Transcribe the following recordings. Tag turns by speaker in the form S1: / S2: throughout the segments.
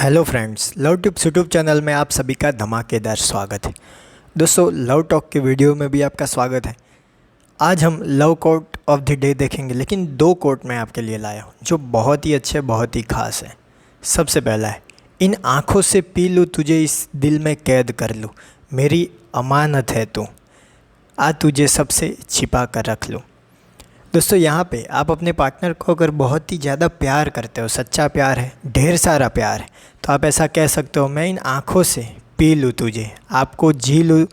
S1: Hello friends, love tips YouTube channel में आप सभी का धमाकेदार स्वागत है। दोस्तों, लव टॉक के वीडियो में भी आपका स्वागत है। आज हम love quote of the day देखेंगे, लेकिन दो कोट मैं आपके लिए लाया हूँ जो बहुत ही अच्छे, बहुत ही खास है। सबसे पहला है, इन आँखों से पी लूँ तुझे इस दिल में कैद कर लूँ, मेरी अमानत है तू, आ तुझे सबसे छिपा कर रख लूँ। दोस्तों, यहाँ पे आप अपने पार्टनर को अगर बहुत ही ज़्यादा प्यार करते हो, सच्चा प्यार है, ढेर सारा प्यार है, तो आप ऐसा कह सकते हो, मैं इन आँखों से पी लूँ तुझे, आपको जी लूँ,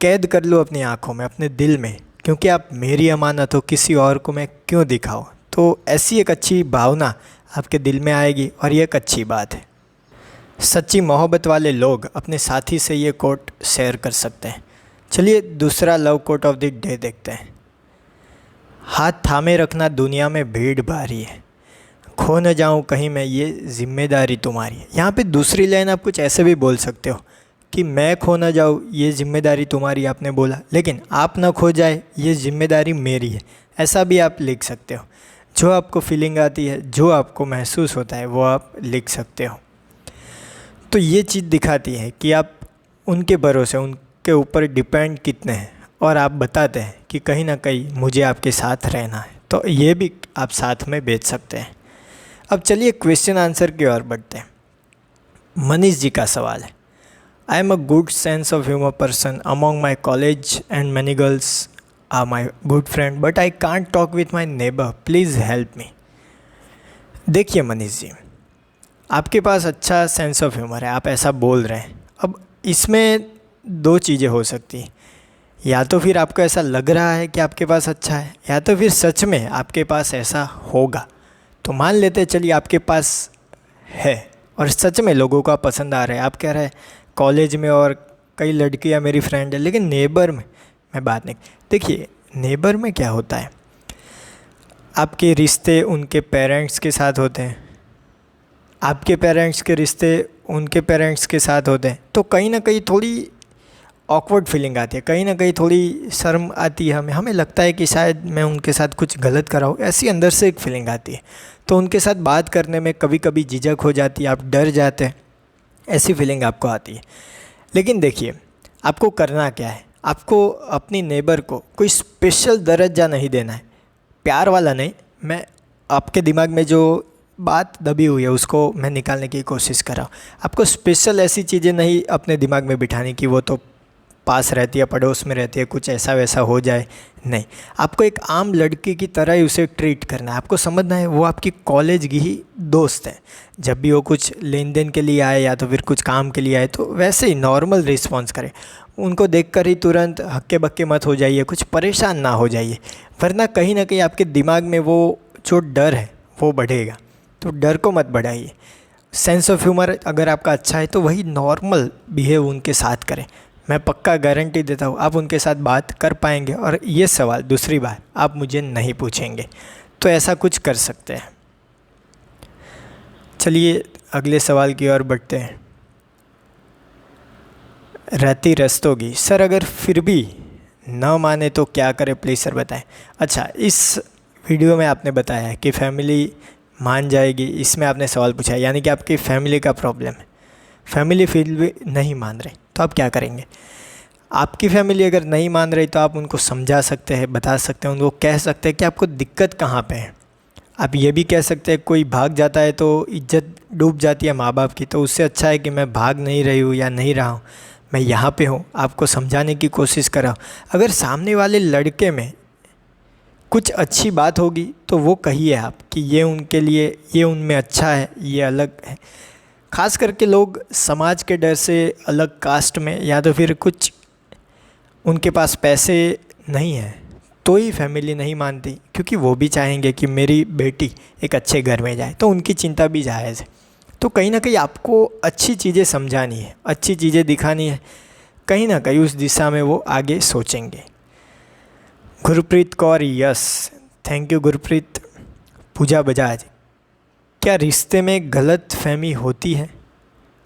S1: कैद कर लूँ अपनी आँखों में, अपने दिल में, क्योंकि आप मेरी अमानत हो, किसी और को मैं क्यों दिखाऊँ। तो ऐसी एक अच्छी भावना आपके दिल में आएगी और ये एक अच्छी बात है। सच्ची मोहब्बत वाले लोग अपने साथी से ये कोट शेयर कर सकते हैं। चलिए दूसरा love quote of the day देखते हैं। हाथ थामे रखना, दुनिया में भीड़ भारी है, खो न जाऊं कहीं मैं, ये जिम्मेदारी तुम्हारी है। यहाँ पे दूसरी लाइन आप कुछ ऐसे भी बोल सकते हो कि मैं खो न जाऊं, ये जिम्मेदारी तुम्हारी, आपने बोला, लेकिन आप ना खो जाए, ये जिम्मेदारी मेरी है। ऐसा भी आप लिख सकते हो। जो आपको फीलिंग आती है, जो आपको महसूस होता है, वो आप लिख सकते हो। तो ये चीज़ दिखाती है कि आप उनके भरोसे, उनके ऊपर डिपेंड कितने हैं, और आप बताते हैं कि कहीं ना कहीं मुझे आपके साथ रहना है। तो ये भी आप साथ में बेच सकते हैं। अब चलिए क्वेश्चन आंसर की ओर बढ़ते हैं। मनीष जी का सवाल है, I am a good sense of humour person among my college and many girls are my good friend, but I can't talk with my neighbour, please help me. देखिए मनीष जी, आपके पास अच्छा सेंस ऑफ ह्यूमर है, आप ऐसा बोल रहे हैं। अब इसमें दो चीज़ें हो सकती हैं, या तो फिर आपको ऐसा लग रहा है कि आपके पास अच्छा है, या तो फिर सच में आपके पास ऐसा होगा। तो मान लेते चलिए आपके पास है और सच में लोगों को पसंद आ रहा है। आप कह रहे हैं कॉलेज में और कई लड़कियां मेरी फ्रेंड है, लेकिन नेबर में मैं बात नहीं। देखिए नेबर में क्या होता है, आपके रिश्ते उनके पेरेंट्स के साथ होते हैं, आपके पेरेंट्स के रिश्ते उनके पेरेंट्स के साथ होते हैं। तो कहीं ना कहीं थोड़ी ऑकवर्ड फीलिंग आती है, कहीं ना कहीं थोड़ी शर्म आती है, हमें लगता है कि शायद मैं उनके साथ कुछ गलत कर रहा हूँ, ऐसी अंदर से एक फीलिंग आती है। तो उनके साथ बात करने में कभी कभी झिझक हो जाती है, आप डर जाते हैं, ऐसी फीलिंग आपको आती है। लेकिन देखिए आपको करना क्या है, आपको अपनी नेबर को कोई स्पेशल दर्जा नहीं देना है, प्यार वाला नहीं। मैं आपके दिमाग में जो बात दबी हुई है उसको मैं निकालने की कोशिश कर रहा हूँ। आपको स्पेशल ऐसी चीज़ें नहीं अपने दिमाग में बिठाने की, वो तो पास रहती है, पड़ोस में रहती है, कुछ ऐसा वैसा हो जाए, नहीं। आपको एक आम लड़की की तरह ही उसे ट्रीट करना है। आपको समझना है वो आपकी कॉलेज की ही दोस्त है। जब भी वो कुछ लेन देन के लिए आए या तो फिर कुछ काम के लिए आए, तो वैसे ही नॉर्मल रिस्पॉन्स करें। उनको देखकर ही तुरंत हक्के बक्के मत हो जाइए, कुछ परेशान ना हो जाइए, वरना कहीं ना कहीं आपके दिमाग में वो जो डर है वो बढ़ेगा। तो डर को मत बढ़ाइए। सेंस ऑफ ह्यूमर अगर आपका अच्छा है तो वही नॉर्मल बिहेव उनके साथ करें। मैं पक्का गारंटी देता हूँ आप उनके साथ बात कर पाएंगे और ये सवाल दूसरी बार आप मुझे नहीं पूछेंगे। तो ऐसा कुछ कर सकते हैं। चलिए अगले सवाल की ओर बढ़ते हैं। रहती रस्तोगी, सर अगर फिर भी न माने तो क्या करें, प्लीज़ सर बताएं। अच्छा, इस वीडियो में आपने बताया है कि फैमिली मान जाएगी, इसमें आपने सवाल पूछा है, यानी कि आपकी फैमिली का प्रॉब्लम है। फैमिली फिर भी नहीं मान रहे तो आप क्या करेंगे। आपकी फैमिली अगर नहीं मान रही तो आप उनको समझा सकते हैं, बता सकते हैं, उनको कह सकते हैं कि आपको दिक्कत कहाँ पे है। आप ये भी कह सकते हैं कोई भाग जाता है तो इज्जत डूब जाती है माँ बाप की, तो उससे अच्छा है कि मैं भाग नहीं रही हूँ या नहीं रहा हूँ, मैं यहाँ पे हूँ, आपको समझाने की कोशिश कर रहा हूँ। अगर सामने वाले लड़के में कुछ अच्छी बात होगी तो वो कहिए आप कि ये उनके लिए, ये उनमें अच्छा है, ये अलग है। ख़ास करके लोग समाज के डर से अलग कास्ट में या तो फिर कुछ उनके पास पैसे नहीं हैं तो ही फैमिली नहीं मानती, क्योंकि वो भी चाहेंगे कि मेरी बेटी एक अच्छे घर में जाए, तो उनकी चिंता भी जायज़ है। तो कहीं ना कहीं आपको अच्छी चीज़ें समझानी है, अच्छी चीज़ें दिखानी है, कहीं ना कहीं उस दिशा में वो आगे सोचेंगे। Gurpreet Kaur, yes, thank you Gurpreet. Pooja Bajaj, क्या रिश्ते में गलत फहमी होती है?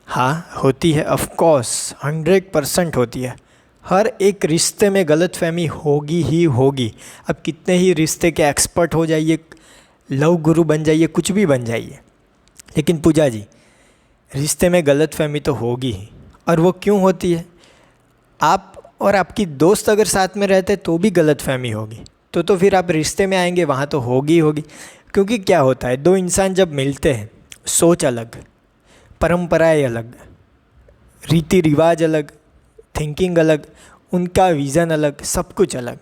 S1: हाँ होती है, ऑफ कोर्स 100% होती है। हर एक रिश्ते में गलत फहमी होगी ही होगी। अब कितने ही रिश्ते के एक्सपर्ट हो जाइए, लव गुरु बन जाइए, कुछ भी बन जाइए, लेकिन पूजा जी रिश्ते में गलतफहमी तो होगी ही। और वो क्यों होती है? आप और आपकी दोस्त अगर साथ में रहते तो भी गलतफहमी होगी, तो फिर आप रिश्ते में आएंगे वहाँ तो होगी ही होगी। क्योंकि क्या होता है, दो इंसान जब मिलते हैं, सोच अलग, परंपराएं अलग, रीति रिवाज अलग, थिंकिंग अलग, उनका विज़न अलग, सब कुछ अलग।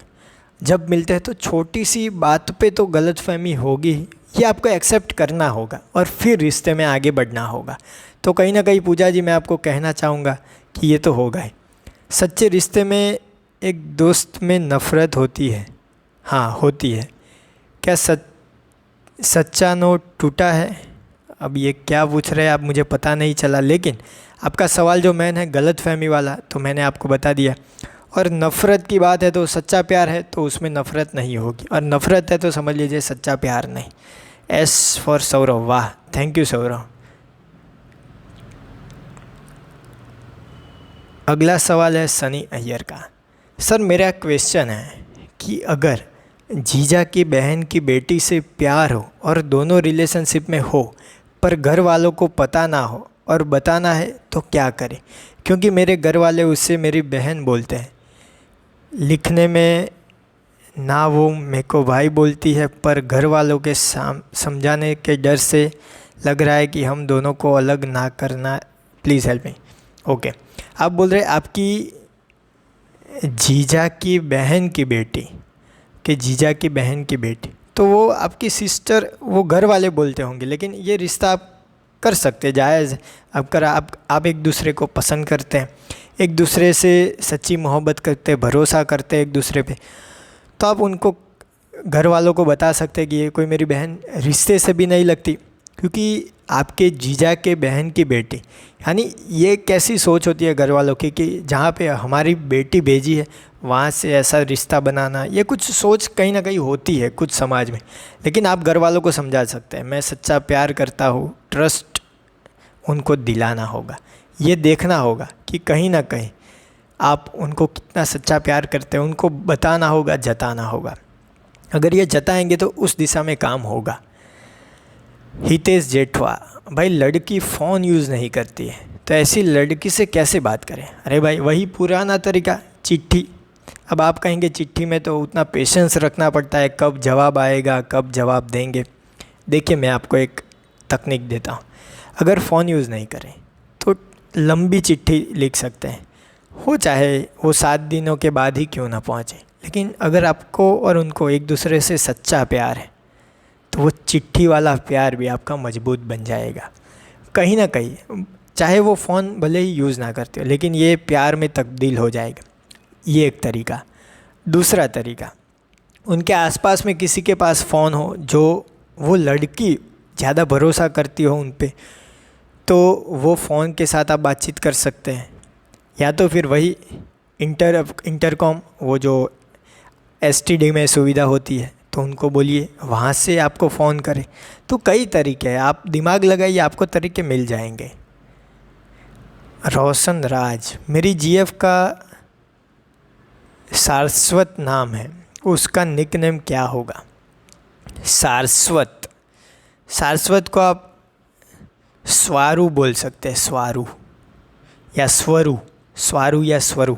S1: जब मिलते हैं तो छोटी सी बात पे तो गलतफहमी होगी ही। ये आपको एक्सेप्ट करना होगा और फिर रिश्ते में आगे बढ़ना होगा। तो कहीं ना कहीं पूजा जी मैं आपको कहना चाहूँगा कि ये तो होगा ही। सच्चे रिश्ते में एक दोस्त में नफ़रत होती है, हाँ होती है। क्या सच्चा नोट टूटा है? अब ये क्या पूछ रहे हैं आप, मुझे पता नहीं चला, लेकिन आपका सवाल जो मैन है गलतफहमी वाला, तो मैंने आपको बता दिया। और नफ़रत की बात है तो सच्चा प्यार है तो उसमें नफ़रत नहीं होगी, और नफ़रत है तो समझ लीजिए सच्चा प्यार नहीं। एस फॉर सौरभ, वाह, थैंक यू सौरभ। अगला सवाल है सनी अय्यर का। सर मेरा क्वेश्चन है कि अगर जीजा की बहन की बेटी से प्यार हो और दोनों रिलेशनशिप में हो पर घर वालों को पता ना हो और बताना है तो क्या करें? क्योंकि मेरे घर वाले उससे मेरी बहन बोलते हैं, लिखने में ना वो मेरे को भाई बोलती है, पर घर वालों के समझाने के डर से लग रहा है कि हम दोनों को अलग ना करना, प्लीज़ हेल्प मी। ओके, आप बोल रहे आपकी जीजा की बहन की बेटी, कि जीजा की बहन की बेटी, तो वो आपकी सिस्टर, वो घर वाले बोलते होंगे, लेकिन ये रिश्ता आप कर सकते, जायज़। अगर आप एक दूसरे को पसंद करते हैं, एक दूसरे से सच्ची मोहब्बत करते, भरोसा करते एक दूसरे पे, तो आप उनको, घर वालों को बता सकते हैं कि ये कोई मेरी बहन रिश्ते से भी नहीं लगती, क्योंकि आपके जीजा के बहन की बेटी, यानी ये कैसी सोच होती है घर वालों की कि जहाँ पे हमारी बेटी भेजी है वहाँ से ऐसा रिश्ता बनाना, ये कुछ सोच कहीं ना कहीं होती है कुछ समाज में। लेकिन आप घर वालों को समझा सकते हैं, मैं सच्चा प्यार करता हूँ, ट्रस्ट उनको दिलाना होगा। ये देखना होगा कि कहीं ना कहीं आप उनको कितना सच्चा प्यार करते हैं, उनको बताना होगा, जताना होगा। अगर ये जताएंगे तो उस दिशा में काम होगा। हितेश जेठवा, भाई लड़की फ़ोन यूज़ नहीं करती है तो ऐसी लड़की से कैसे बात करें? अरे भाई वही पुराना तरीका, चिट्ठी। अब आप कहेंगे चिट्ठी में तो उतना पेशेंस रखना पड़ता है, कब जवाब आएगा, कब जवाब देंगे। देखिए मैं आपको एक तकनीक देता हूँ। अगर फ़ोन यूज़ नहीं करें तो लंबी चिट्ठी लिख सकते हैं, हो चाहे वो 7 दिनों के बाद ही क्यों ना पहुँचे, लेकिन अगर आपको और उनको एक दूसरे से सच्चा प्यार है तो वो चिट्ठी वाला प्यार भी आपका मजबूत बन जाएगा। कहीं ना कहीं चाहे वो फ़ोन भले ही यूज़ ना करते हो, लेकिन ये प्यार में तब्दील हो जाएगा। ये एक तरीका। दूसरा तरीका, उनके आसपास में किसी के पास फ़ोन हो जो वो लड़की ज़्यादा भरोसा करती हो उन पे, तो वो फ़ोन के साथ आप बातचीत कर सकते हैं। या तो फिर वही इंटरकॉम, वो जो एसटीडी में सुविधा होती है, तो उनको बोलिए वहाँ से आपको फ़ोन करें। तो कई तरीके हैं, आप दिमाग लगाइए, आपको तरीके मिल जाएंगे। रोशन राज, मेरी जीएफ का सारस्वत नाम है, उसका निकनेम क्या होगा? सारस्वत, सारस्वत को आप स्वारू बोल सकते हैं, स्वारू या स्वरू, स्वारू या स्वरू,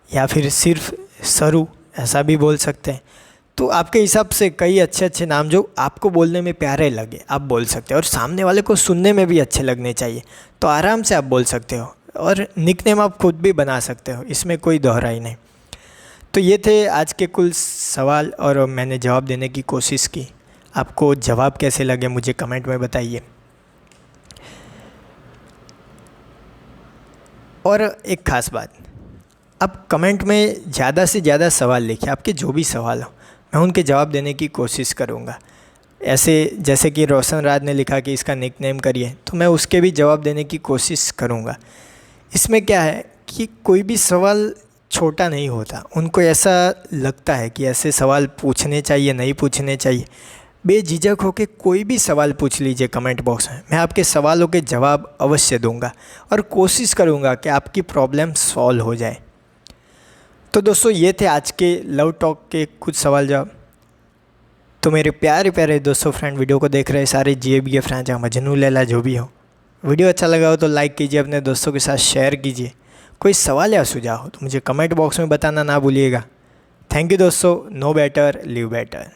S1: या फिर सिर्फ सरू, ऐसा भी बोल सकते हैं। तो आपके हिसाब से कई अच्छे अच्छे नाम जो आपको बोलने में प्यारे लगे आप बोल सकते हो, और सामने वाले को सुनने में भी अच्छे लगने चाहिए, तो आराम से आप बोल सकते हो। और निकनेम आप खुद भी बना सकते हो, इसमें कोई दोहराई नहीं। तो ये थे आज के कुल सवाल और मैंने जवाब देने की कोशिश की। आपको जवाब कैसे लगे मुझे कमेंट में बताइए। और एक ख़ास बात, आप कमेंट में ज़्यादा से ज़्यादा सवाल लिखिए, आपके जो भी सवाल हो मैं उनके जवाब देने की कोशिश करूँगा। ऐसे जैसे कि रोशन राज ने लिखा कि इसका निकनेम करिए, तो मैं उसके भी जवाब देने की कोशिश करूँगा। इसमें क्या है कि कोई भी सवाल छोटा नहीं होता, उनको ऐसा लगता है कि ऐसे सवाल पूछने चाहिए, नहीं पूछने चाहिए। बेझिझक होकर कोई भी सवाल पूछ लीजिए कमेंट बॉक्स में, मैं आपके सवालों के जवाब अवश्य दूंगा और कोशिश करूंगा कि आपकी प्रॉब्लम सॉल्व हो जाए। तो दोस्तों ये थे आज के लव टॉक के कुछ सवाल जवाब। तो मेरे प्यारे प्यारे दोस्तों, फ्रेंड, वीडियो को देख रहे सारे GABA फ्रेंड, या मजनू लैला जो भी हो, वीडियो अच्छा लगा हो तो लाइक कीजिए, अपने दोस्तों के साथ शेयर कीजिए। कोई सवाल या सुझाव हो तो मुझे कमेंट बॉक्स में बताना ना भूलिएगा। थैंक यू दोस्तों। No better live better.